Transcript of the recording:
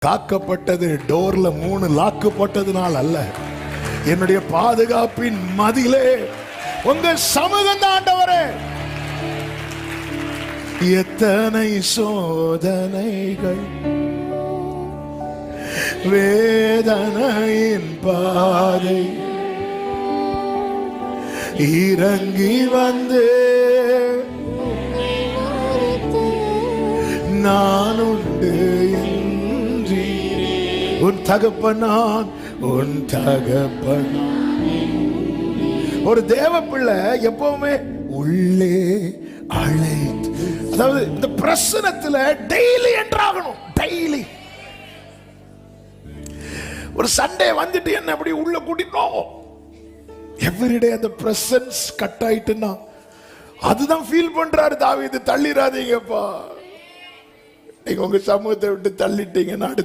காக்கப்பட்டது டோர்ல 3 lock போட்டதுனால் அல்ல, என்னுடைய பாதுகாப்பின் மதிலே உங்க சமூகம் தான் ஆண்டவரே. எத்தனை சோதனைகள் வேதனையின் பாதை இறங்கி வந்து நான் உண்டு இன்றி உன் தகப்பனான் உன் தகப்பன். ஒரு தேவ பிள்ளை எப்பவுமே உள்ளே அழைத்து, அதாவது இந்த பிரசனத்துல டெய்லி என்றாகணும். டெய்லி ஒரு சண்டே வந்துட்டு என்ன அப்படி உள்ள கூட்டிட்டோம், எவ்ரிடே அந்த பிரசன்ஸ் கட் ஆயிட்டுன்னா அதுதான் ஃபீல் பண்றாரு தாவீது. தள்ளிராதீங்கப்பா, நீங்க உங்க சமூகத்தை விட்டு தள்ளிட்டீங்கன்னா அடுத்து